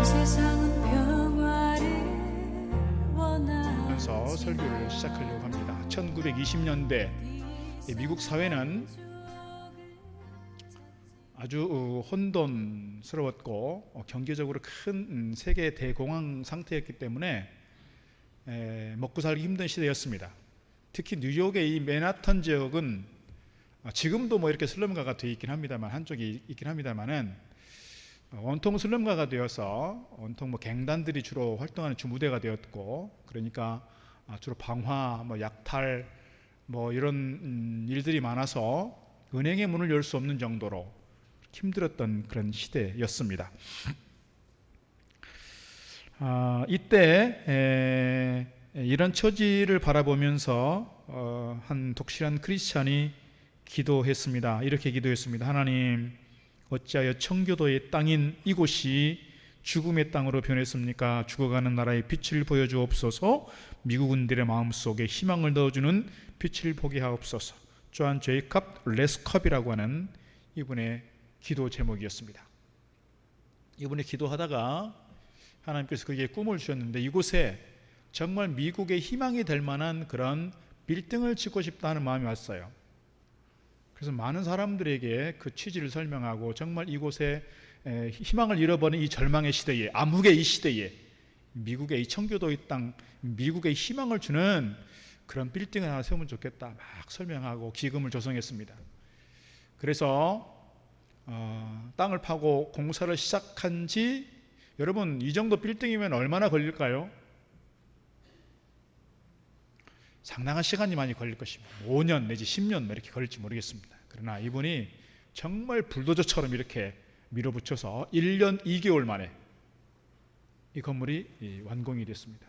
세상은 평화를 원하면서 설교를 시작하려고 합니다. 1920년대 미국 사회는 아주 혼돈스러웠고 경제적으로 큰 세계 대공황 상태였기 때문에 먹고 살기 힘든 시대였습니다. 특히 뉴욕의 이 맨하탄 지역은 지금도 뭐 이렇게 슬럼가가 되어 있긴 합니다만, 한쪽이 있긴 합니다만은 온통 슬럼가가 되어서 온통 뭐 갱단들이 주로 활동하는 주무대가 되었고, 그러니까 주로 방화, 뭐 약탈, 뭐 이런 일들이 많아서 은행의 문을 열 수 없는 정도로 힘들었던 그런 시대였습니다. 이때 이런 처지를 바라보면서 한 독실한 크리스찬이 기도했습니다. 이렇게 기도했습니다. 하나님, 어찌하여 청교도의 땅인 이곳이 죽음의 땅으로 변했습니까? 죽어가는 나라의 빛을 보여주옵소서. 미국인들의 마음속에 희망을 넣어주는 빛을 보게 하옵소서. 존 제이컵 레스컵이라고 하는 이분의 기도 제목이었습니다. 이분이 기도하다가 하나님께서 그에게 꿈을 주셨는데, 이곳에 정말 미국의 희망이 될 만한 그런 빌딩을 짓고 싶다는 마음이 왔어요. 그래서 많은 사람들에게 그 취지를 설명하고, 정말 이곳에 희망을 잃어버린 이 절망의 시대에, 암흑의 이 시대에 미국의 이 청교도의 땅, 미국의 희망을 주는 그런 빌딩을 하나 세우면 좋겠다 막 설명하고 기금을 조성했습니다. 그래서 땅을 파고 공사를 시작한 지, 여러분 이 정도 빌딩이면 얼마나 걸릴까요? 상당한 시간이 많이 걸릴 것입니다. 5년 내지 10년 이렇게 걸릴지 모르겠습니다. 그러나 이분이 정말 불도저처럼 이렇게 밀어붙여서 1년 2개월 만에 이 건물이 완공이 됐습니다.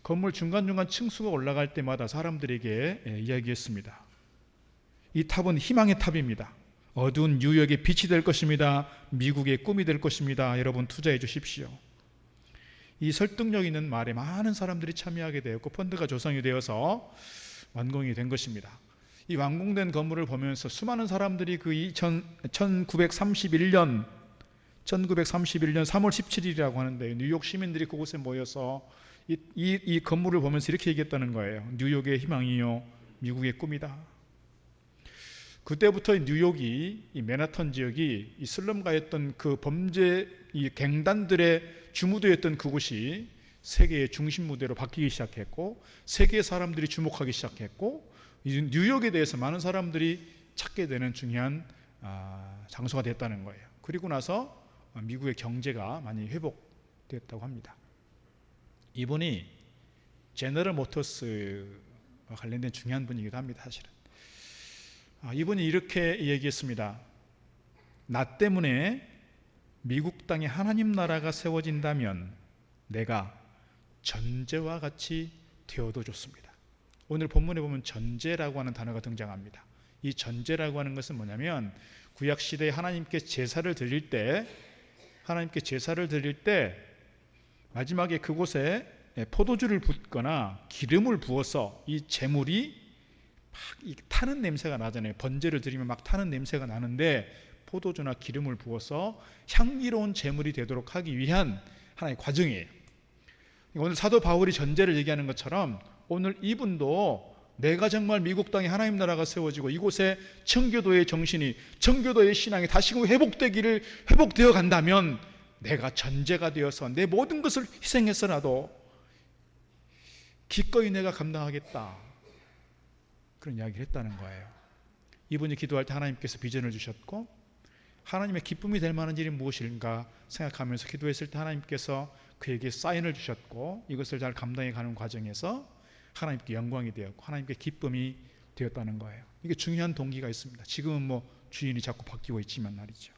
건물 중간중간 층수가 올라갈 때마다 사람들에게 이야기했습니다. 이 탑은 희망의 탑입니다. 어두운 뉴욕의 빛이 될 것입니다. 미국의 꿈이 될 것입니다. 여러분 투자해 주십시오. 이 설득력 있는 말에 많은 사람들이 참여하게 되었고 펀드가 조성이 되어서 완공이 된 것입니다. 이 완공된 건물을 보면서 수많은 사람들이 그 1931년 3월 17일이라고 하는데, 뉴욕 시민들이 그곳에 모여서 이 건물을 보면서 이렇게 얘기했다는 거예요. 뉴욕의 희망이요 미국의 꿈이다. 그때부터 뉴욕이, 이 맨하탄 지역이 이 슬럼가였던 그 범죄 이 갱단들의 주무대였던 그곳이 세계의 중심 무대로 바뀌기 시작했고, 세계의 사람들이 주목하기 시작했고, 뉴욕에 대해서 많은 사람들이 찾게 되는 중요한 장소가 됐다는 거예요. 그리고 나서 미국의 경제가 많이 회복됐다고 합니다. 이분이 제너럴 모터스와 관련된 중요한 분이기도 합니다. 사실은 이분이 이렇게 얘기했습니다. 나 때문에 미국 땅에 하나님 나라가 세워진다면 내가 전제와 같이 되어도 좋습니다. 오늘 본문에 보면 전제라고 하는 단어가 등장합니다. 이 전제라고 하는 것은 뭐냐면, 구약시대에 하나님께 제사를 드릴 때 마지막에 그곳에 포도주를 붓거나 기름을 부어서 이 제물이 막 타는 냄새가 나잖아요. 번제를 드리면 막 타는 냄새가 나는데, 포도주나 기름을 부어서 향기로운 제물이 되도록 하기 위한 하나의 과정이에요. 오늘 사도 바울이 전제를 얘기하는 것처럼 오늘 이분도 내가 정말 미국 땅에 하나님 나라가 세워지고 이곳에 청교도의 정신이, 청교도의 신앙이 다시금 회복되어 간다면 내가 전제가 되어서 내 모든 것을 희생해서라도 기꺼이 내가 감당하겠다, 그런 이야기를 했다는 거예요. 이분이 기도할 때 하나님께서 비전을 주셨고, 하나님의 기쁨이 될 만한 일이 무엇인가 생각하면서 기도했을 때 하나님께서 그에게 사인을 주셨고, 이것을 잘 감당해 가는 과정에서 하나님께 영광이 되었고 하나님께 기쁨이 되었다는 거예요. 이게 중요한 동기가 있습니다. 지금은 뭐 주인이 자꾸 바뀌고 있지만 말이죠.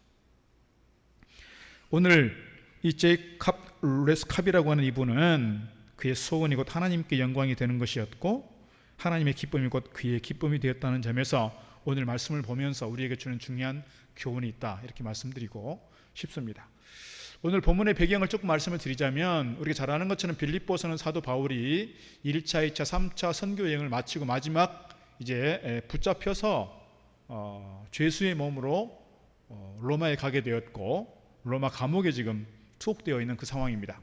오늘 이 제이컵 레스캅이라고 하는 이분은 그의 소원이 곧 하나님께 영광이 되는 것이었고, 하나님의 기쁨이 곧 그의 기쁨이 되었다는 점에서 오늘 말씀을 보면서 우리에게 주는 중요한 교훈이 있다, 이렇게 말씀드리고 싶습니다. 오늘 본문의 배경을 조금 말씀을 드리자면, 우리가 잘 아는 것처럼 빌립보서는 사도 바울이 1차, 2차, 3차 선교 여행을 마치고 마지막 이제 붙잡혀서 죄수의 몸으로 로마에 가게 되었고, 로마 감옥에 지금 투옥되어 있는 그 상황입니다.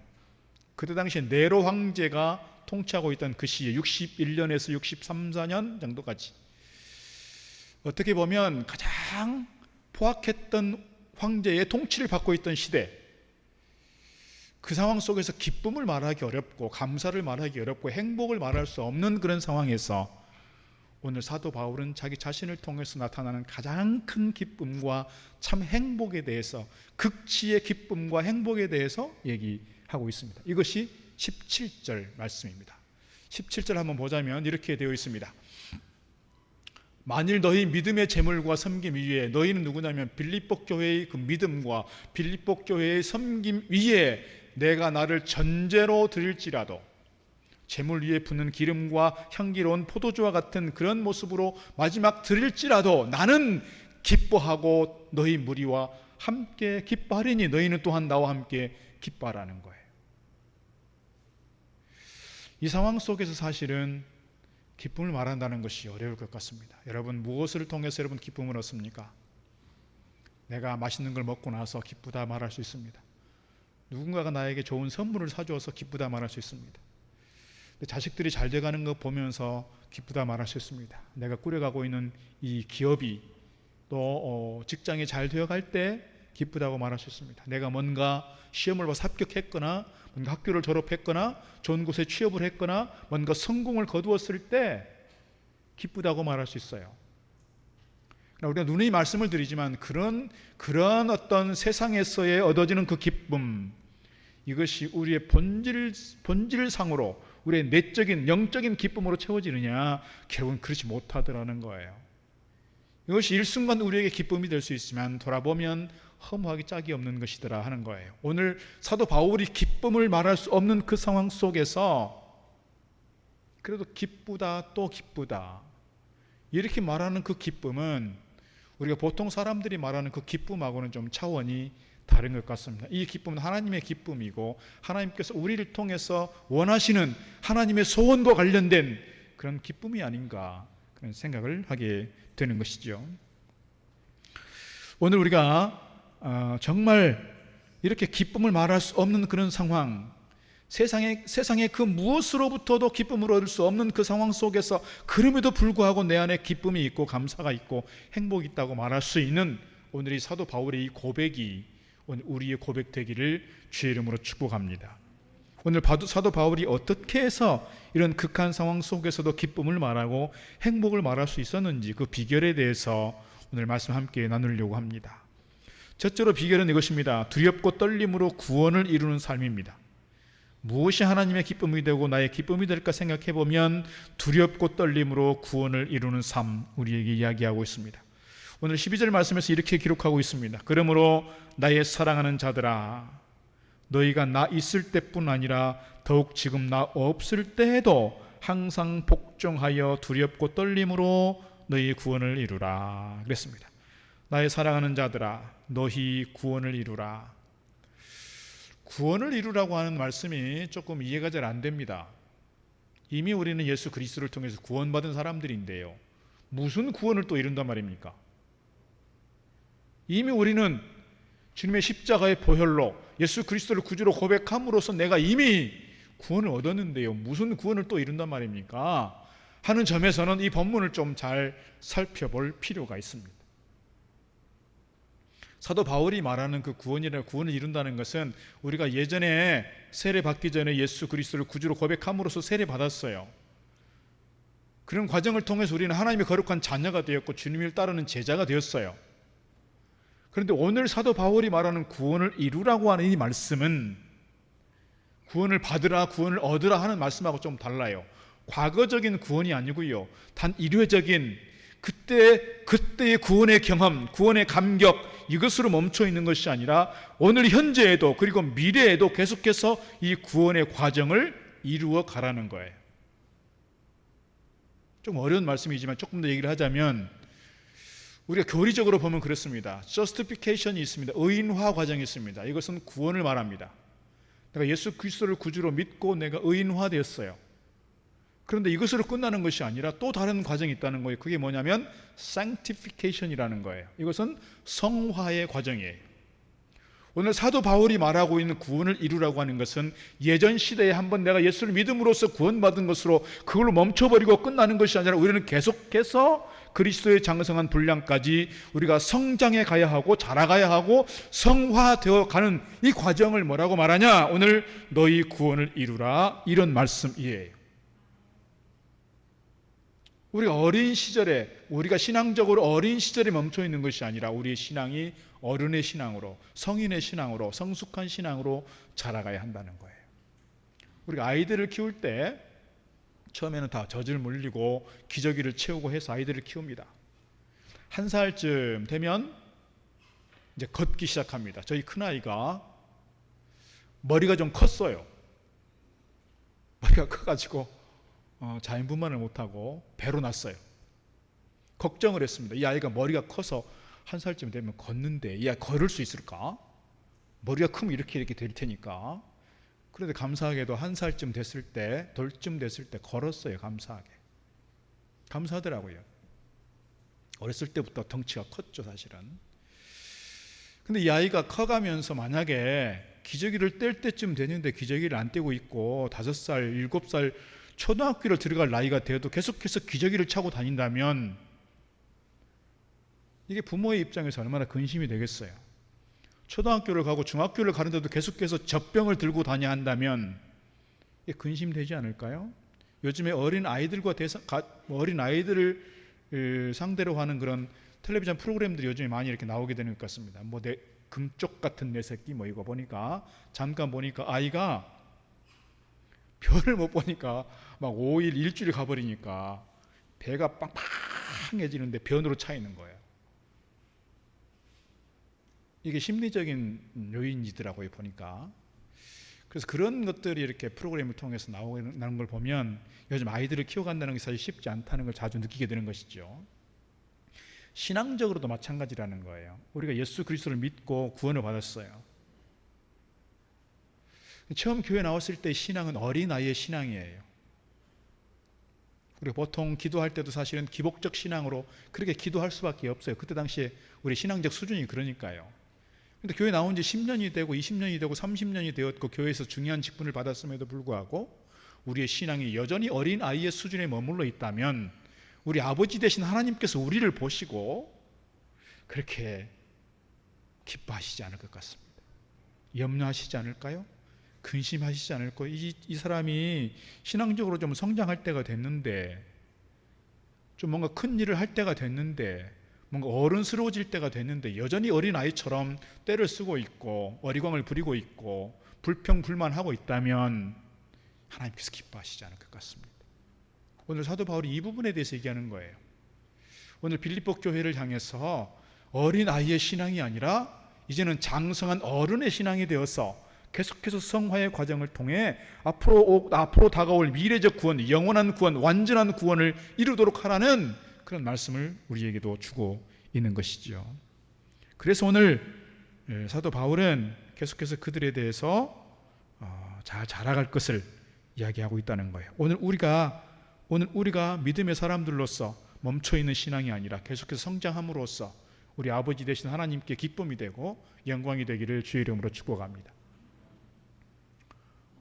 그때 당시에 네로 황제가 통치하고 있던 그 시에 61년에서 63, 4년 정도까지 어떻게 보면 가장 포악했던 황제의 통치를 받고 있던 시대, 그 상황 속에서 기쁨을 말하기 어렵고 감사를 말하기 어렵고 행복을 말할 수 없는 그런 상황에서 오늘 사도 바울은 자기 자신을 통해서 나타나는 가장 큰 기쁨과 참 행복에 대해서, 극치의 기쁨과 행복에 대해서 얘기하고 있습니다. 이것이 17절 말씀입니다. 17절 한번 보자면 이렇게 되어 있습니다. 만일 너희 믿음의 재물과 섬김 위에, 너희는 누구냐면 빌립보 교회의 그 믿음과 빌립보 교회의 섬김 위에 내가 나를 전제로 드릴지라도, 재물 위에 붓는 기름과 향기로운 포도주와 같은 그런 모습으로 마지막 드릴지라도 나는 기뻐하고 너희 무리와 함께 기뻐하리니 너희는 또한 나와 함께 기뻐하라는 거예요. 이 상황 속에서 사실은 기쁨을 말한다는 것이 어려울 것 같습니다. 여러분, 무엇을 통해서 여러분 기쁨을 얻습니까? 내가 맛있는 걸 먹고 나서 기쁘다 말할 수 있습니다. 누군가가 나에게 좋은 선물을 사주어서 기쁘다 말할 수 있습니다. 자식들이 잘 돼가는 거 보면서 기쁘다 말할 수 있습니다. 내가 꾸려가고 있는 이 기업이 또 직장이 잘 되어갈 때 기쁘다고 말할 수 있습니다. 내가 뭔가 시험을 봐서 합격했거나 뭔가 학교를 졸업했거나 좋은 곳에 취업을 했거나 뭔가 성공을 거두었을 때 기쁘다고 말할 수 있어요. 우리가 누누이 말씀을 드리지만 그런 어떤 세상에서의 얻어지는 그 기쁨, 이것이 우리의 본질상으로 우리의 내적인 영적인 기쁨으로 채워지느냐, 결국은 그렇지 못하더라는 거예요. 이것이 일순간 우리에게 기쁨이 될 수 있지만 돌아보면 허무하기 짝이 없는 것이더라 하는 거예요. 오늘 사도 바울이 기쁨을 말할 수 없는 그 상황 속에서 그래도 기쁘다 또 기쁘다 이렇게 말하는 그 기쁨은 우리가 보통 사람들이 말하는 그 기쁨하고는 좀 차원이 다른 것 같습니다. 이 기쁨은 하나님의 기쁨이고 하나님께서 우리를 통해서 원하시는 하나님의 소원과 관련된 그런 기쁨이 아닌가, 그런 생각을 하게 되는 것이죠. 오늘 우리가 정말 이렇게 기쁨을 말할 수 없는 그런 상황, 세상의 그 무엇으로부터도 기쁨을 얻을 수 없는 그 상황 속에서 그럼에도 불구하고 내 안에 기쁨이 있고 감사가 있고 행복이 있다고 말할 수 있는 오늘 이 사도 바울의 이 고백이 오늘 우리의 고백 되기를 주의 이름으로 축복합니다. 오늘 사도 바울이 어떻게 해서 이런 극한 상황 속에서도 기쁨을 말하고 행복을 말할 수 있었는지 그 비결에 대해서 오늘 말씀 함께 나누려고 합니다. 첫째로 비결은 이것입니다. 두렵고 떨림으로 구원을 이루는 삶입니다. 무엇이 하나님의 기쁨이 되고 나의 기쁨이 될까 생각해 보면 두렵고 떨림으로 구원을 이루는 삶, 우리에게 이야기하고 있습니다. 오늘 12절 말씀에서 이렇게 기록하고 있습니다. 그러므로 나의 사랑하는 자들아, 너희가 나 있을 때뿐 아니라 더욱 지금 나 없을 때에도 항상 복종하여 두렵고 떨림으로 너희 구원을 이루라 그랬습니다. 나의 사랑하는 자들아, 너희 구원을 이루라. 구원을 이루라고 하는 말씀이 조금 이해가 잘 안 됩니다. 이미 우리는 예수 그리스도를 통해서 구원받은 사람들인데요, 무슨 구원을 또 이룬단 말입니까? 이미 우리는 주님의 십자가의 보혈로 예수 그리스도를 구주로 고백함으로써 내가 이미 구원을 얻었는데요, 무슨 구원을 또 이룬단 말입니까? 하는 점에서는 이 본문을 좀 잘 살펴볼 필요가 있습니다. 사도 바울이 말하는 그 구원을 이룬다는 것은 우리가 예전에 세례 받기 전에 예수 그리스도를 구주로 고백함으로써 세례 받았어요. 그런 과정을 통해서 우리는 하나님의 거룩한 자녀가 되었고 주님을 따르는 제자가 되었어요. 그런데 오늘 사도 바울이 말하는 구원을 이루라고 하는 이 말씀은 구원을 받으라, 구원을 얻으라 하는 말씀하고 좀 달라요. 과거적인 구원이 아니고요, 단 일회적인 그때의 구원의 경험, 구원의 감격, 이것으로 멈춰 있는 것이 아니라 오늘 현재에도 그리고 미래에도 계속해서 이 구원의 과정을 이루어 가라는 거예요. 좀 어려운 말씀이지만 조금 더 얘기를 하자면 우리가 교리적으로 보면 그렇습니다. justification이 있습니다. 의인화 과정이 있습니다. 이것은 구원을 말합니다. 내가 예수 그리스도를 구주로 믿고 내가 의인화되었어요. 그런데 이것으로 끝나는 것이 아니라 또 다른 과정이 있다는 거예요. 그게 뭐냐면 sanctification이라는 거예요. 이것은 성화의 과정이에요. 오늘 사도 바울이 말하고 있는 구원을 이루라고 하는 것은 예전 시대에 한번 내가 예수를 믿음으로써 구원받은 것으로 그걸로 멈춰버리고 끝나는 것이 아니라 우리는 계속해서 그리스도의 장성한 분량까지 우리가 성장해 가야 하고 자라가야 하고 성화되어 가는 이 과정을 뭐라고 말하냐? 오늘 너희 구원을 이루라, 이런 말씀이에요. 우리가 어린 시절에, 우리가 신앙적으로 어린 시절에 멈춰 있는 것이 아니라 우리의 신앙이 어른의 신앙으로, 성인의 신앙으로, 성숙한 신앙으로 자라가야 한다는 거예요. 우리가 아이들을 키울 때 처음에는 다 젖을 물리고 기저귀를 채우고 해서 아이들을 키웁니다. 1살쯤 되면 이제 걷기 시작합니다. 저희 큰아이가 머리가 좀 컸어요. 머리가 커가지고 자연분만을 못하고 배로 났어요. 걱정을 했습니다. 이 아이가 머리가 커서 1살쯤 되면 걷는데 이 아이 걸을 수 있을까? 머리가 크면 이렇게 될 테니까. 그런데 감사하게도 1살쯤 됐을 때, 돌쯤 됐을 때 걸었어요. 감사하더라고요. 어렸을 때부터 덩치가 컸죠, 사실은. 근데 이 아이가 커가면서 만약에 기저귀를 뗄 때쯤 되는데 기저귀를 안 떼고 있고 5살, 7살 초등학교를 들어갈 나이가 되어도 계속해서 기저귀를 차고 다닌다면 이게 부모의 입장에서 얼마나 근심이 되겠어요. 초등학교를 가고 중학교를 가는데도 계속해서 젖병을 들고 다녀야 한다면 이게 근심되지 않을까요? 요즘에 어린 아이들을 상대로 하는 그런 텔레비전 프로그램들이 요즘에 많이 이렇게 나오게 되는 것 같습니다. 뭐 내 금쪽 같은 내 새끼 뭐 이거 보니까 잠깐 보니까 아이가 별을 못 보니까 막 5일 일주일 가버리니까 배가 빵빵해지는데 변으로 차 있는 거예요. 이게 심리적인 요인이더라고요, 보니까. 그래서 그런 것들이 이렇게 프로그램을 통해서 나오는 걸 보면 요즘 아이들을 키워간다는 게 사실 쉽지 않다는 걸 자주 느끼게 되는 것이죠. 신앙적으로도 마찬가지라는 거예요. 우리가 예수 그리스도를 믿고 구원을 받았어요. 처음 교회 나왔을 때 신앙은 어린아이의 신앙이에요. 우리가 보통 기도할 때도 사실은 기복적 신앙으로 그렇게 기도할 수밖에 없어요. 그때 당시에 우리 신앙적 수준이 그러니까요. 근데 교회 나온 지 10년이 되고 20년이 되고 30년이 되었고 교회에서 중요한 직분을 받았음에도 불구하고 우리의 신앙이 여전히 어린아이의 수준에 머물러 있다면 우리 아버지 되신 하나님께서 우리를 보시고 그렇게 기뻐하시지 않을 것 같습니다. 염려하시지 않을까요? 근심하시지 않을까요? 이 사람이 신앙적으로 좀 성장할 때가 됐는데, 좀 뭔가 큰 일을 할 때가 됐는데, 뭔가 어른스러워질 때가 됐는데 여전히 어린아이처럼 떼를 쓰고 있고 어리광을 부리고 있고 불평불만하고 있다면 하나님께서 기뻐하시지 않을 것 같습니다. 오늘 사도 바울이 이 부분에 대해서 얘기하는 거예요. 오늘 빌립보 교회를 향해서 어린아이의 신앙이 아니라 이제는 장성한 어른의 신앙이 되어서 계속해서 성화의 과정을 통해 앞으로 다가올 미래적 구원, 영원한 구원, 완전한 구원을 이루도록 하라는 그런 말씀을 우리에게도 주고 있는 것이죠. 그래서 오늘 사도 바울은 계속해서 그들에 대해서 잘 자라갈 것을 이야기하고 있다는 거예요. 오늘 우리가 믿음의 사람들로서 멈춰있는 신앙이 아니라 계속해서 성장함으로써 우리 아버지 되신 하나님께 기쁨이 되고 영광이 되기를 주의 이름으로 축복합니다.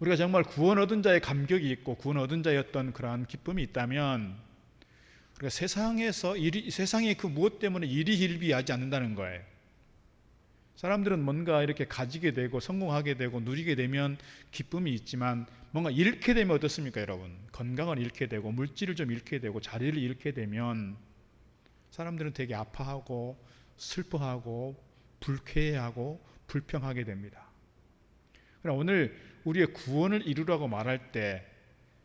우리가 정말 구원 얻은 자의 감격이 있고 구원 얻은 자의 어떤 그러한 기쁨이 있다면 우리가 세상의 그 무엇 때문에 이리힐비하지 않는다는 거예요. 사람들은 뭔가 이렇게 가지게 되고 성공하게 되고 누리게 되면 기쁨이 있지만 뭔가 잃게 되면 어떻습니까, 여러분? 건강을 잃게 되고 물질을 좀 잃게 되고 자리를 잃게 되면 사람들은 되게 아파하고 슬퍼하고 불쾌해하고 불평하게 됩니다. 그러나 오늘 우리의 구원을 이루라고 말할 때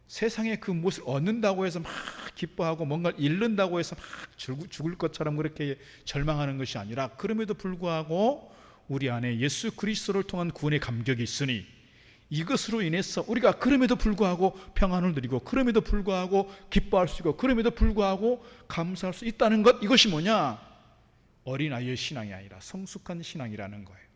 세상에 그 무엇을 얻는다고 해서 막 기뻐하고 뭔가를 잃는다고 해서 막 죽을 것처럼 그렇게 절망하는 것이 아니라 그럼에도 불구하고 우리 안에 예수 그리스도를 통한 구원의 감격이 있으니 이것으로 인해서 우리가 그럼에도 불구하고 평안을 누리고 그럼에도 불구하고 기뻐할 수 있고 그럼에도 불구하고 감사할 수 있다는 것, 이것이 뭐냐? 어린아이의 신앙이 아니라 성숙한 신앙이라는 거예요.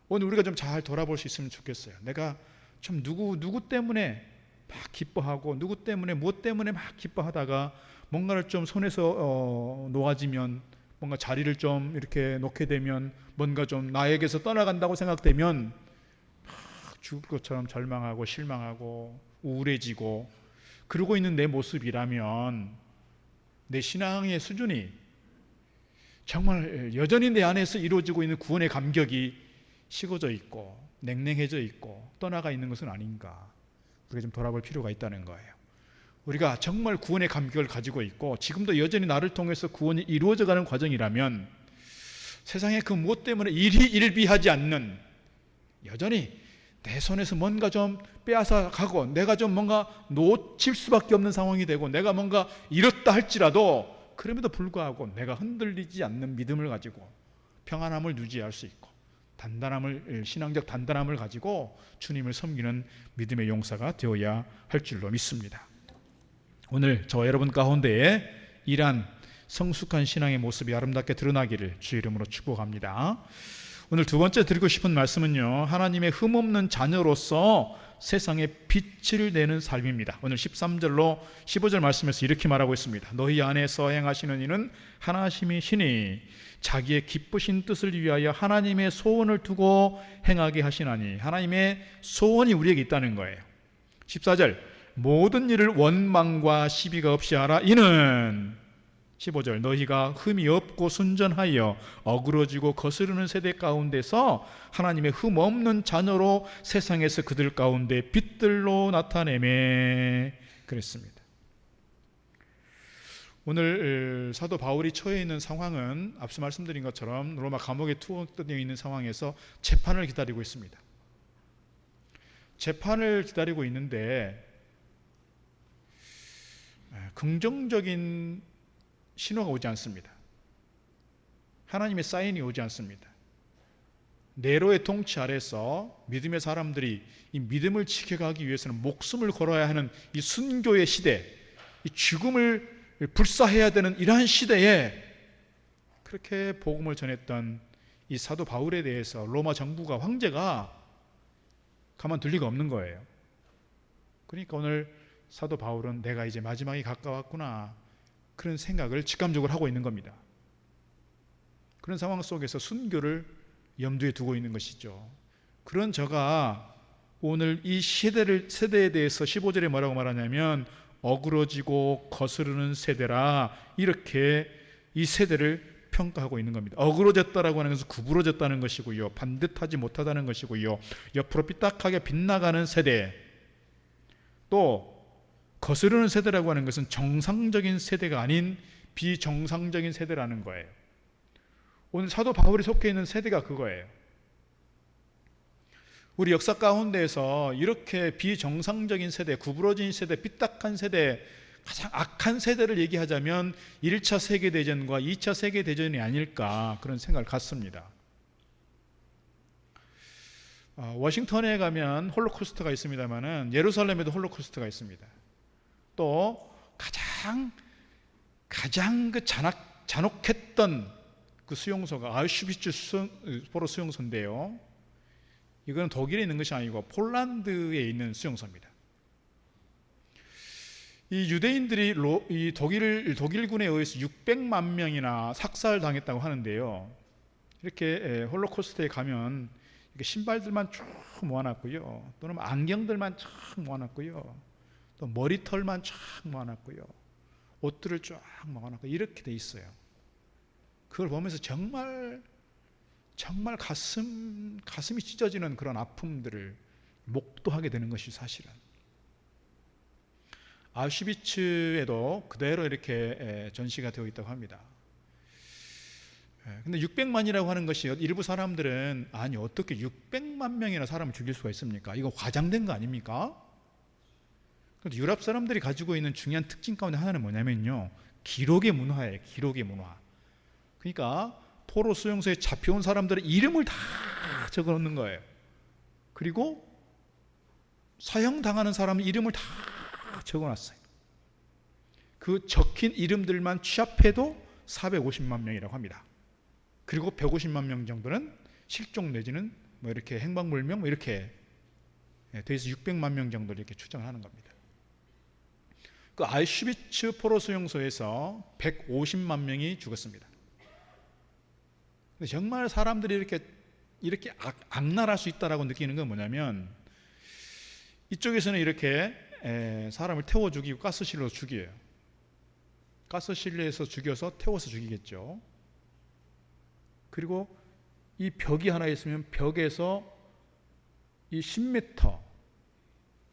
오늘 우리가 좀 잘 돌아볼 수 있으면 좋겠어요. 내가 참 누구 때문에 막 기뻐하고 누구 때문에 무엇 때문에 막 기뻐하다가 뭔가를 좀 손에서 놓아지면 뭔가 자리를 좀 이렇게 놓게 되면 뭔가 좀 나에게서 떠나간다고 생각되면 죽을 것처럼 절망하고 실망하고 우울해지고 그러고 있는 내 모습이라면 내 신앙의 수준이 정말 여전히 내 안에서 이루어지고 있는 구원의 감격이 식어져 있고 냉랭해져 있고 떠나가 있는 것은 아닌가, 우리가 좀 돌아볼 필요가 있다는 거예요. 우리가 정말 구원의 감격을 가지고 있고 지금도 여전히 나를 통해서 구원이 이루어져가는 과정이라면 세상에 그 무엇 때문에 일희일비하지 않는, 여전히 내 손에서 뭔가 좀 빼앗아 가고 내가 좀 뭔가 놓칠 수밖에 없는 상황이 되고 내가 뭔가 잃었다 할지라도 그럼에도 불구하고 내가 흔들리지 않는 믿음을 가지고 평안함을 유지할 수 있고 신앙적 단단함을 가지고 주님을 섬기는 믿음의 용사가 되어야 할 줄로 믿습니다. 오늘 저와 여러분 가운데에 이러한 성숙한 신앙의 모습이 아름답게 드러나기를 주의 이름으로 축복합니다. 오늘 두 번째 드리고 싶은 말씀은요, 하나님의 흠없는 자녀로서 세상에 빛을 내는 삶입니다. 오늘 13절로 15절 말씀에서 이렇게 말하고 있습니다. 너희 안에서 행하시는 이는 하나님이시니 자기의 기쁘신 뜻을 위하여 하나님의 소원을 두고 행하게 하시나니, 하나님의 소원이 우리에게 있다는 거예요. 14절 모든 일을 원망과 시비가 없이 하라. 이는 15절 너희가 흠이 없고 순전하여 어그러지고 거스르는 세대 가운데서 하나님의 흠 없는 자녀로 세상에서 그들 가운데 빛들로 나타내매 그랬습니다. 오늘 사도 바울이 처해 있는 상황은 앞서 말씀드린 것처럼 로마 감옥에 투옥되어 있는 상황에서 재판을 기다리고 있습니다. 재판을 기다리고 있는데 긍정적인 신호가 오지 않습니다. 하나님의 사인이 오지 않습니다. 네로의 통치 아래서 믿음의 사람들이 이 믿음을 지켜가기 위해서는 목숨을 걸어야 하는 이 순교의 시대, 이 죽음을 불사해야 되는 이러한 시대에 그렇게 복음을 전했던 이 사도 바울에 대해서 로마 정부가, 황제가 가만둘 리가 없는 거예요. 그러니까 오늘 사도 바울은 내가 이제 마지막이 가까웠구나, 그런 생각을 직감적으로 하고 있는 겁니다. 그런 상황 속에서 순교를 염두에 두고 있는 것이죠. 그런 저가 오늘 이 세대에 대해서 15절에 뭐라고 말하냐면 어그러지고 거스르는 세대라, 이렇게 이 세대를 평가하고 있는 겁니다. 어그러졌다라고 하는 것은 구부러졌다는 것이고요, 반듯하지 못하다는 것이고요, 옆으로 삐딱하게 빗나가는 세대, 또 거스르는 세대라고 하는 것은 정상적인 세대가 아닌 비정상적인 세대라는 거예요. 오늘 사도 바울이 속해 있는 세대가 그거예요. 우리 역사 가운데에서 이렇게 비정상적인 세대, 구부러진 세대, 삐딱한 세대, 가장 악한 세대를 얘기하자면 1차 세계대전과 2차 세계대전이 아닐까, 그런 생각을 갖습니다. 워싱턴에 가면 홀로코스트가 있습니다만은 예루살렘에도 홀로코스트가 있습니다. 또 가장 그 잔혹했던 그 수용소가 아우슈비츠 포로 수용소인데요, 이건 독일에 있는 것이 아니고 폴란드에 있는 수용소입니다. 이 유대인들이 이 독일군에 의해서 600만 명이나 삭살당했다고 하는데요, 이렇게 홀로코스트에 가면 이렇게 신발들만 쭉 모아놨고요, 또는 안경들만 쫙 모아놨고요, 또 머리털만 쫙 모아놨고요, 옷들을 쫙 모아놨고 이렇게 돼 있어요. 그걸 보면서 정말 가슴이 찢어지는 그런 아픔들을 목도하게 되는 것이 사실은. 아우슈비츠에도 그대로 이렇게 전시가 되어 있다고 합니다. 근데 600만이라고 하는 것이 일부 사람들은 아니 어떻게 600만 명이나 사람을 죽일 수가 있습니까? 이거 과장된 거 아닙니까? 그런데 유럽 사람들이 가지고 있는 중요한 특징 가운데 하나는 뭐냐면요, 기록의 문화예요. 기록의 문화. 그러니까 포로 수용소에 잡혀온 사람들의 이름을 다 적어놓는 거예요. 그리고 사형당하는 사람 이름을 다 적어놨어요. 그 적힌 이름들만 취합해도 450만 명이라고 합니다. 그리고 150만 명 정도는 실종 내지는 뭐 이렇게 행방불명 뭐 이렇게 돼서 600만 명 정도를 이렇게 추정을 하는 겁니다. 그 아우슈비츠 포로 수용소에서 150만 명이 죽었습니다. 근데 정말 사람들이 이렇게 악랄할 수 있다라고 느끼는 건 뭐냐면, 이쪽에서는 이렇게 사람을 태워 죽이고 가스실로 죽여요. 가스실에서 죽여서 태워서 죽이겠죠. 그리고 이 벽이 하나 있으면 벽에서 이 10m,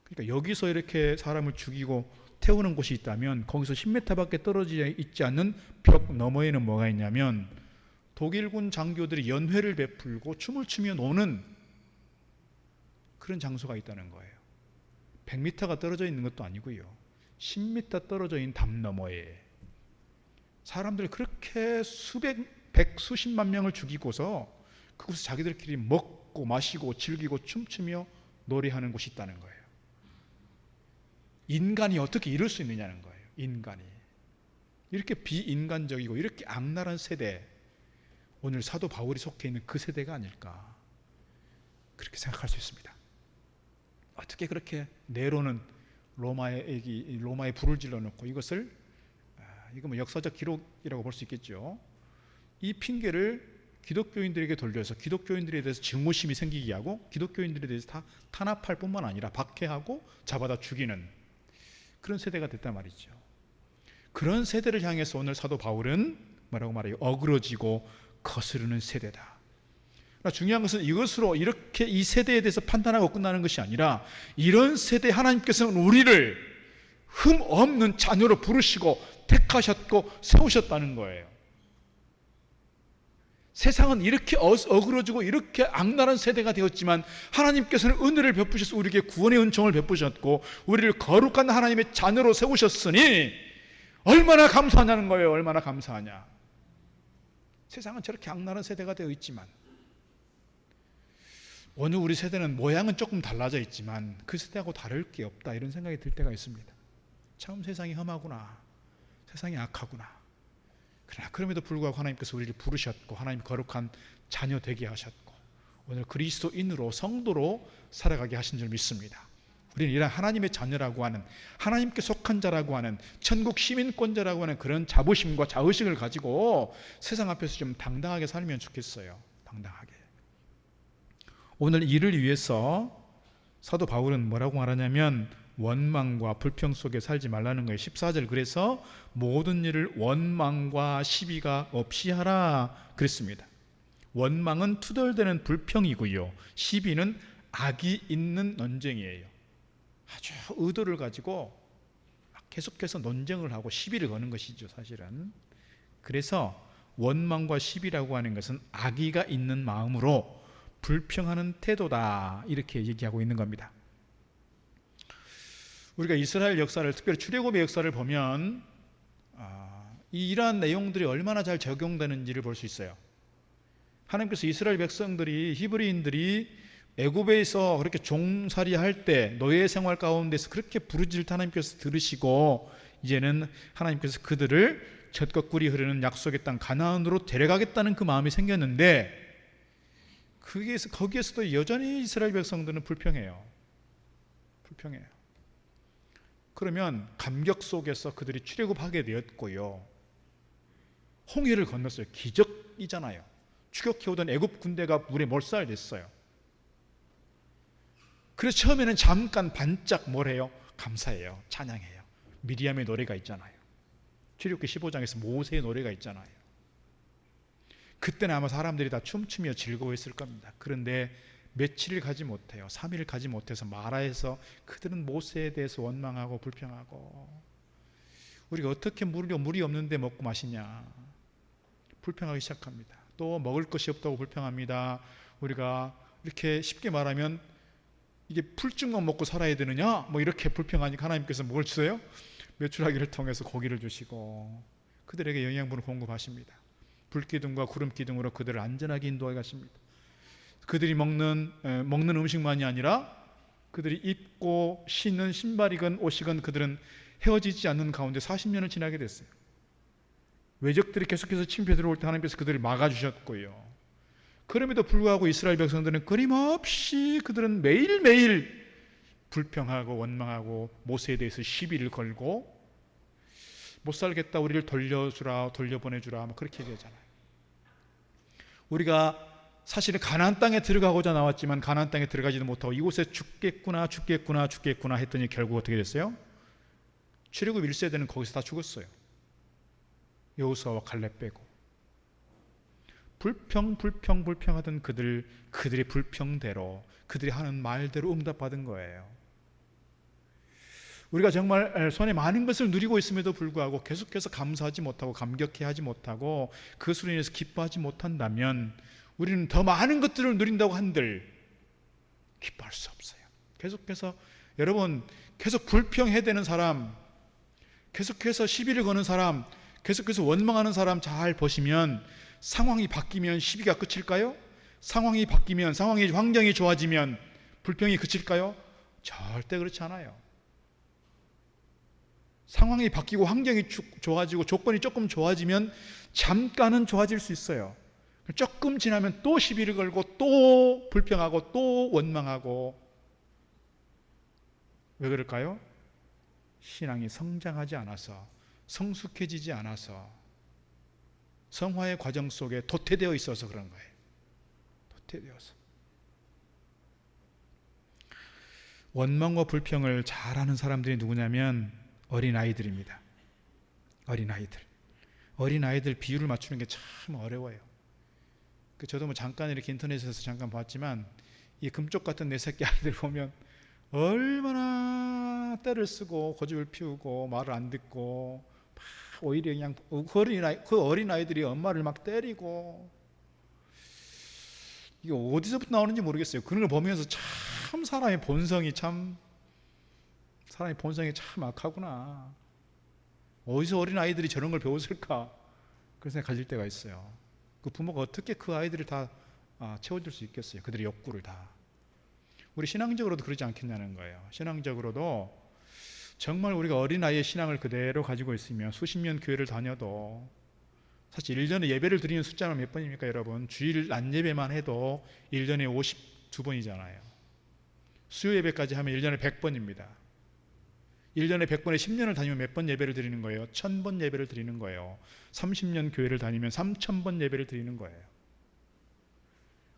그러니까 여기서 이렇게 사람을 죽이고 태우는 곳이 있다면 거기서 10m밖에 떨어져 있지 않는 벽 너머에는 뭐가 있냐면 독일군 장교들이 연회를 베풀고 춤을 추며 노는 그런 장소가 있다는 거예요. 100m가 떨어져 있는 것도 아니고요, 10m 떨어져 있는 담 너머에 사람들 그렇게 수십만 명을 죽이고서 그곳에서 자기들끼리 먹고 마시고 즐기고 춤추며 노래하는 곳이 있다는 거예요. 인간이 어떻게 이럴 수 있느냐는 거예요. 인간이 이렇게 비인간적이고 이렇게 악랄한 세대, 오늘 사도 바울이 속해 있는 그 세대가 아닐까, 그렇게 생각할 수 있습니다. 어떻게 그렇게 네로는 로마에 불을 질러놓고 이것을, 이거 뭐 역사적 기록이라고 볼 수 있겠죠. 이 핑계를 기독교인들에게 돌려서 기독교인들에 대해서 증오심이 생기게 하고 기독교인들에 대해서 다 탄압할 뿐만 아니라 박해하고 잡아다 죽이는 그런 세대가 됐단 말이죠. 그런 세대를 향해서 오늘 사도 바울은 뭐라고 말해요? 어그러지고 거스르는 세대다. 중요한 것은 이것으로 이렇게 이 세대에 대해서 판단하고 끝나는 것이 아니라, 이런 세대 하나님께서는 우리를 흠 없는 자녀로 부르시고 택하셨고 세우셨다는 거예요. 세상은 이렇게 어그러지고 이렇게 악랄한 세대가 되었지만 하나님께서는 은혜를 베푸셔서 우리에게 구원의 은총을 베푸셨고 우리를 거룩한 하나님의 자녀로 세우셨으니 얼마나 감사하냐는 거예요. 얼마나 감사하냐. 세상은 저렇게 악랄한 세대가 되어 있지만, 오늘 우리 세대는 모양은 조금 달라져 있지만 그 세대하고 다를 게 없다, 이런 생각이 들 때가 있습니다. 참 세상이 험하구나, 세상이 악하구나. 그러나 그럼에도 불구하고 하나님께서 우리를 부르셨고 하나님 거룩한 자녀 되게 하셨고 오늘 그리스도인으로 성도로 살아가게 하신 줄 믿습니다. 우리는 이런 하나님의 자녀라고 하는, 하나님께 속한 자라고 하는, 천국 시민권자라고 하는 그런 자부심과 자의식을 가지고 세상 앞에서 좀 당당하게 살면 좋겠어요. 당당하게. 오늘 이를 위해서 사도 바울은 뭐라고 말하냐면 원망과 불평 속에 살지 말라는 거예요. 14절, 그래서 모든 일을 원망과 시비가 없이 하라 그랬습니다. 원망은 투덜대는 불평이고요, 시비는 악이 있는 논쟁이에요. 아주 의도를 가지고 계속해서 논쟁을 하고 시비를 거는 것이죠, 사실은. 그래서 원망과 시비라고 하는 것은 악의가 있는 마음으로 불평하는 태도다, 이렇게 얘기하고 있는 겁니다. 우리가 이스라엘 역사를, 특별히 출애굽의 역사를 보면 이러한 내용들이 얼마나 잘 적용되는지를 볼 수 있어요. 하나님께서 이스라엘 백성들이, 히브리인들이 애굽에서 그렇게 종살이 할 때 노예 생활 가운데서 그렇게 부르짖을 때 하나님께서 들으시고 이제는 하나님께서 그들을 젖과 꿀이 흐르는 약속의 땅 가나안으로 데려가겠다는 그 마음이 생겼는데, 거기에서도 여전히 이스라엘 백성들은 불평해요. 그러면 감격 속에서 그들이 출애굽하게 되었고요, 홍해를 건넜어요. 기적이잖아요. 추격해오던 애굽 군대가 물에 몰살됐어요. 그래서 처음에는 잠깐 반짝 뭘 해요? 감사해요. 찬양해요. 미리암의 노래가 있잖아요. 출애굽기 15장에서 모세의 노래가 있잖아요. 그때는 아마 사람들이 다 춤추며 즐거워했을 겁니다. 그런데 며칠을 가지 못해요. 3일을 가지 못해서 마라에서 그들은 모세에 대해서 원망하고 불평하고, 우리가 어떻게 물이 없는데 먹고 마시냐, 불평하기 시작합니다. 또 먹을 것이 없다고 불평합니다. 우리가 이렇게 쉽게 말하면 이게 풀죽만 먹고 살아야 되느냐, 뭐 이렇게 불평하니까 하나님께서 뭘 주세요? 메추라기를 통해서 고기를 주시고 그들에게 영양분을 공급하십니다. 불기둥과 구름기둥으로 그들을 안전하게 인도해 가십니다. 그들이 먹는 음식만이 아니라 그들이 입고 신는 신발이건 옷이건 그들은 헤어지지 않는 가운데 40년을 지나게 됐어요. 외적들이 계속해서 침입해 들어올 때 하나님께서 그들을 막아주셨고요. 그럼에도 불구하고 이스라엘 백성들은 끊임없이 그들은 매일매일 불평하고 원망하고 모세에 대해서 시비를 걸고 못 살겠다, 우리를 돌려주라, 돌려보내주라, 뭐 그렇게 얘기하잖아요. 우리가 사실은 가나안 땅에 들어가고자 나왔지만 가나안 땅에 들어가지도 못하고 이곳에 죽겠구나 했더니 결국 어떻게 됐어요? 출애굽 1세대는 거기서 다 죽었어요. 여호수아와 갈렙 빼고. 불평하던 그들의 불평대로, 그들이 하는 말대로 응답받은 거예요. 우리가 정말 손에 많은 것을 누리고 있음에도 불구하고 계속해서 감사하지 못하고 감격해하지 못하고 그것으로 인해서 기뻐하지 못한다면 우리는 더 많은 것들을 누린다고 한들 기뻐할 수 없어요. 계속해서 여러분, 계속 불평해대는 사람, 계속해서 시비를 거는 사람, 계속해서 원망하는 사람 잘 보시면 상황이 바뀌면 시비가 그칠까요? 상황이 바뀌면, 환경이 좋아지면 불평이 그칠까요? 절대 그렇지 않아요. 상황이 바뀌고 환경이 좋아지고 조건이 조금 좋아지면 잠깐은 좋아질 수 있어요. 조금 지나면 또 시비를 걸고 또 불평하고 또 원망하고. 왜 그럴까요? 신앙이 성장하지 않아서, 성숙해지지 않아서, 성화의 과정 속에 도태되어 있어서 그런 거예요. 도태되어서. 원망과 불평을 잘하는 사람들이 누구냐면 어린아이들입니다. 어린아이들 비유를 맞추는 게 참 어려워요. 저도 뭐 잠깐 이렇게 인터넷에서 잠깐 봤지만 이 금쪽 같은 내 새끼 아이들 보면 얼마나 때를 쓰고 고집을 피우고 말을 안 듣고 오히려 그냥 그 어린아이들이 엄마를 막 때리고, 이게 어디서부터 나오는지 모르겠어요. 그런 걸 보면서 참 사람의 본성이 참 악하구나. 어디서 어린아이들이 저런 걸 배웠을까? 그런 생각 가질 때가 있어요. 그 부모가 어떻게 그 아이들을 다 채워줄 수 있겠어요? 그들의 욕구를 다. 우리 신앙적으로도 그러지 않겠냐는 거예요. 신앙적으로도 정말 우리가 어린아이의 신앙을 그대로 가지고 있으면 수십 년 교회를 다녀도, 사실 1년에 예배를 드리는 숫자는 몇 번입니까 여러분? 주일 낮 예배만 해도 1년에 52번이잖아요. 수요 예배까지 하면 1년에 100번입니다. 1년에 100번에 10년을 다니면 몇 번 예배를 드리는 거예요? 1000번 예배를 드리는 거예요. 30년 교회를 다니면 3000번 예배를 드리는 거예요.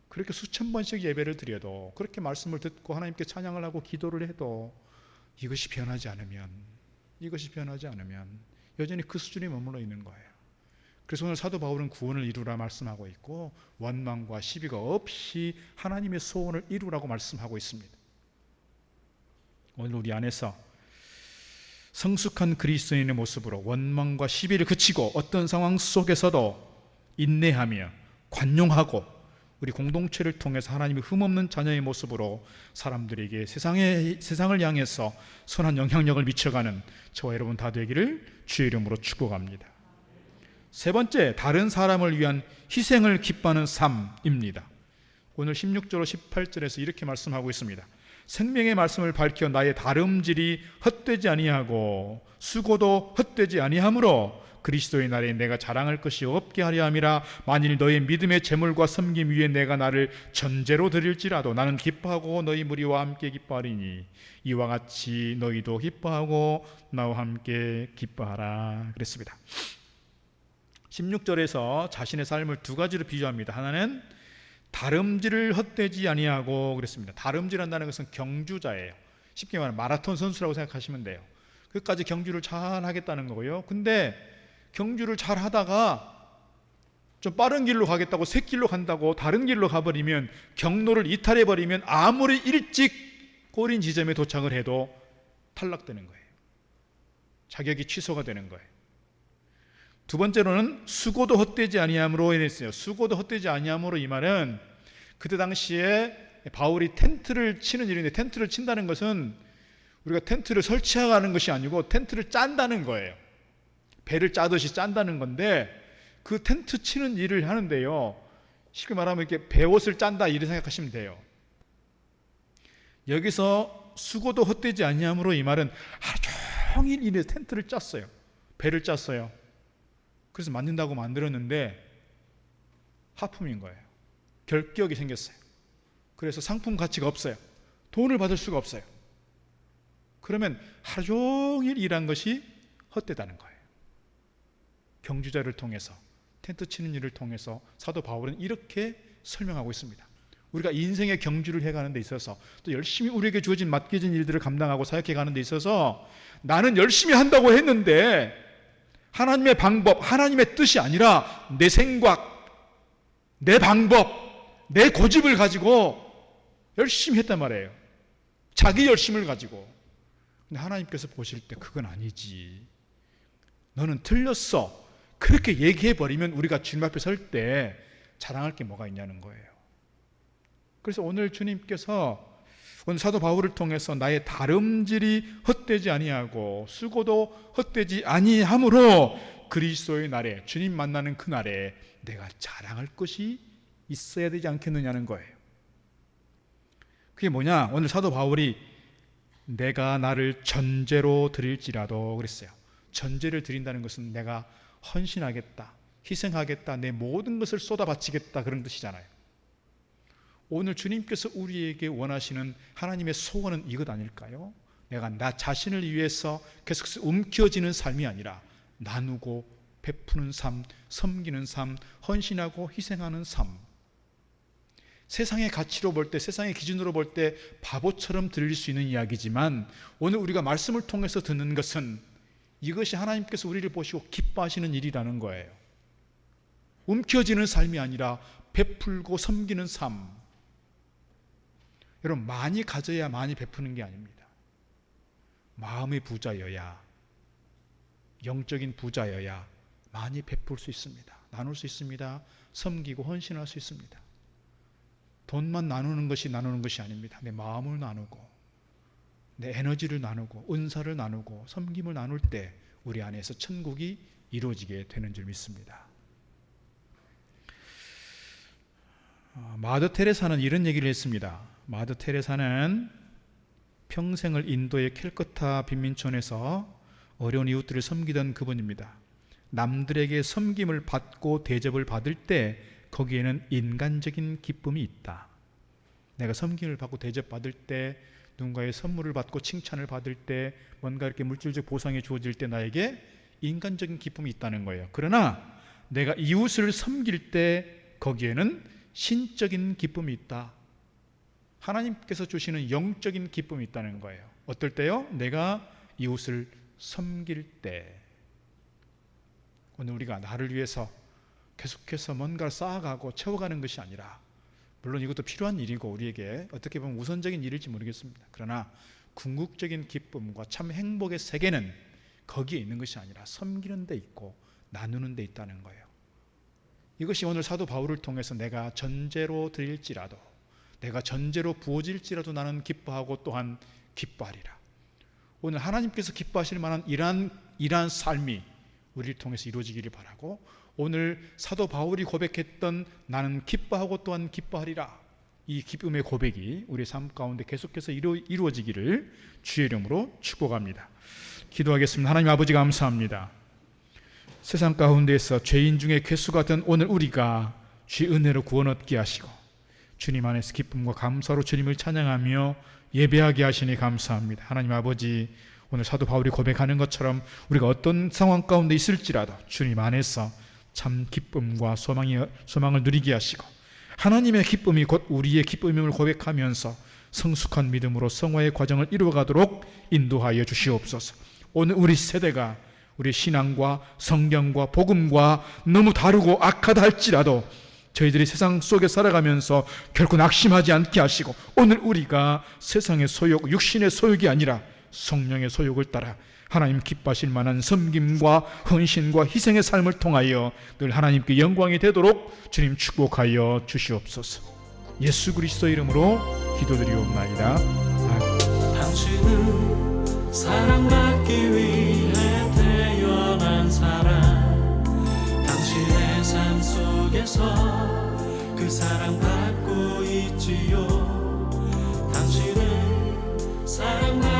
그렇게 수천 번씩 예배를 드려도, 그렇게 말씀을 듣고 하나님께 찬양을 하고 기도를 해도 이것이 변하지 않으면 여전히 그 수준에 머물러 있는 거예요. 그래서 오늘 사도 바울은 구원을 이루라 말씀하고 있고, 원망과 시비가 없이 하나님의 소원을 이루라고 말씀하고 있습니다. 오늘 우리 안에서 성숙한 그리스도인의 모습으로 원망과 시비를 그치고 어떤 상황 속에서도 인내하며 관용하고 우리 공동체를 통해서 하나님의 흠없는 자녀의 모습으로 사람들에게 세상을 향해서 선한 영향력을 미쳐가는 저와 여러분 다 되기를 주의 이름으로 축복합니다. 세 번째, 다른 사람을 위한 희생을 기뻐하는 삶입니다. 오늘 16절 18절에서 이렇게 말씀하고 있습니다. 생명의 말씀을 밝혀 나의 다름질이 헛되지 아니하고 수고도 헛되지 아니하므로 그리스도의 날에 내가 자랑할 것이 없게 하려 함이라. 만일 너의 믿음의 재물과 섬김 위에 내가 나를 전제로 드릴지라도 나는 기뻐하고 너희 무리와 함께 기뻐하리니 이와 같이 너희도 기뻐하고 나와 함께 기뻐하라 그랬습니다. 16절에서 자신의 삶을 두 가지로 비유합니다. 하나는 다름질을 헛되지 아니하고 그랬습니다. 다름질한다는 것은 경주자예요. 쉽게 말하면 마라톤 선수라고 생각하시면 돼요. 끝까지 경주를 잘 하겠다는 거고요. 근데 경주를 잘 하다가 좀 빠른 길로 가겠다고 새 길로 간다고 다른 길로 가버리면, 경로를 이탈해버리면 아무리 일찍 꼬린 지점에 도착을 해도 탈락되는 거예요. 자격이 취소가 되는 거예요. 두 번째로는 수고도 헛되지 아니함으로 했어요. 수고도 헛되지 아니함으로, 이 말은 그때 당시에 바울이 텐트를 치는 일인데, 텐트를 친다는 것은 우리가 텐트를 설치하는 것이 아니고 텐트를 짠다는 거예요. 배를 짜듯이 짠다는 건데, 그 텐트 치는 일을 하는데요, 쉽게 말하면 이렇게 배옷을 짠다 이렇게 생각하시면 돼요. 여기서 수고도 헛되지 아니함으로, 이 말은 하루 종일 일해서 텐트를 짰어요. 배를 짰어요. 그래서 만든다고 만들었는데 하품인 거예요. 결격이 생겼어요. 그래서 상품 가치가 없어요. 돈을 받을 수가 없어요. 그러면 하루 종일 일한 것이 헛되다는 거예요. 경주자를 통해서 텐트 치는 일을 통해서 사도 바울은 이렇게 설명하고 있습니다. 우리가 인생의 경주를 해가는 데 있어서 또 열심히 우리에게 주어진 맡겨진 일들을 감당하고 사역해 가는 데 있어서 나는 열심히 한다고 했는데 하나님의 방법, 하나님의 뜻이 아니라 내 생각, 내 방법, 내 고집을 가지고 열심히 했단 말이에요. 자기 열심을 가지고. 근데 하나님께서 보실 때 그건 아니지. 너는 틀렸어. 그렇게 얘기해버리면 우리가 주님 앞에 설 때 자랑할 게 뭐가 있냐는 거예요. 그래서 오늘 주님께서 오늘 사도 바울을 통해서 나의 다름질이 헛되지 아니하고 수고도 헛되지 아니함으로 그리스도의 날에, 주님 만나는 그 날에 내가 자랑할 것이 있어야 되지 않겠느냐는 거예요. 그게 뭐냐? 오늘 사도 바울이 내가 나를 전제로 드릴지라도 그랬어요. 전제를 드린다는 것은 내가 헌신하겠다, 희생하겠다, 내 모든 것을 쏟아 바치겠다, 그런 뜻이잖아요. 오늘 주님께서 우리에게 원하시는 하나님의 소원은 이것 아닐까요? 내가 나 자신을 위해서 계속해서 움켜쥐는 삶이 아니라 나누고 베푸는 삶, 섬기는 삶, 헌신하고 희생하는 삶. 세상의 가치로 볼 때, 세상의 기준으로 볼 때 바보처럼 들릴 수 있는 이야기지만 오늘 우리가 말씀을 통해서 듣는 것은 이것이 하나님께서 우리를 보시고 기뻐하시는 일이라는 거예요. 움켜쥐는 삶이 아니라 베풀고 섬기는 삶. 여러분, 많이 가져야 많이 베푸는 게 아닙니다. 마음의 부자여야, 영적인 부자여야 많이 베풀 수 있습니다. 나눌 수 있습니다. 섬기고 헌신할 수 있습니다. 돈만 나누는 것이 아닙니다. 내 마음을 나누고, 내 에너지를 나누고, 은사를 나누고, 섬김을 나눌 때 우리 안에서 천국이 이루어지게 되는 줄 믿습니다. 마더 테레사는 이런 얘기를 했습니다. 마더 테레사는 평생을 인도의 캘커타 빈민촌에서 어려운 이웃들을 섬기던 그분입니다. 남들에게 섬김을 받고 대접을 받을 때 거기에는 인간적인 기쁨이 있다. 내가 섬김을 받고 대접받을 때, 누군가의 선물을 받고 칭찬을 받을 때, 뭔가 이렇게 물질적 보상이 주어질 때 나에게 인간적인 기쁨이 있다는 거예요. 그러나 내가 이웃을 섬길 때 거기에는 신적인 기쁨이 있다. 하나님께서 주시는 영적인 기쁨이 있다는 거예요. 어떨 때요? 내가 이웃을 섬길 때. 오늘 우리가 나를 위해서 계속해서 뭔가를 쌓아가고 채워가는 것이 아니라, 물론 이것도 필요한 일이고 우리에게 어떻게 보면 우선적인 일일지 모르겠습니다. 그러나 궁극적인 기쁨과 참 행복의 세계는 거기에 있는 것이 아니라 섬기는 데 있고 나누는 데 있다는 거예요. 이것이 오늘 사도 바울을 통해서 내가 전제로 드릴지라도, 내가 전제로 부어질지라도 나는 기뻐하고 또한 기뻐하리라. 오늘 하나님께서 기뻐하실 만한 이러한 삶이 우리를 통해서 이루어지기를 바라고, 오늘 사도 바울이 고백했던 나는 기뻐하고 또한 기뻐하리라, 이 기쁨의 고백이 우리의 삶 가운데 계속해서 이루어지기를 주의 이름으로 축복합니다. 기도하겠습니다. 하나님 아버지, 감사합니다. 세상 가운데에서 죄인 중에 괴수 같은 오늘 우리가 주의 은혜로 구원 얻게 하시고 주님 안에서 기쁨과 감사로 주님을 찬양하며 예배하게 하시니 감사합니다. 하나님 아버지, 오늘 사도 바울이 고백하는 것처럼 우리가 어떤 상황 가운데 있을지라도 주님 안에서 참 기쁨과 소망을 누리게 하시고, 하나님의 기쁨이 곧 우리의 기쁨임을 고백하면서 성숙한 믿음으로 성화의 과정을 이루어가도록 인도하여 주시옵소서. 오늘 우리 세대가 우리 신앙과 성경과 복음과 너무 다르고 악하다 할지라도 저희들이 세상 속에 살아가면서 결코 낙심하지 않게 하시고, 오늘 우리가 세상의 소욕, 육신의 소욕이 아니라 성령의 소욕을 따라 하나님 기뻐하실 만한 섬김과 헌신과 희생의 삶을 통하여 늘 하나님께 영광이 되도록 주님 축복하여 주시옵소서. 예수 그리스도 이름으로 기도드리옵나이다. 아멘. 당신은 사랑받기 위해 태어난 사람, 당신의 삶 속에서 그 사랑받고 있지요. 당신은 사랑받기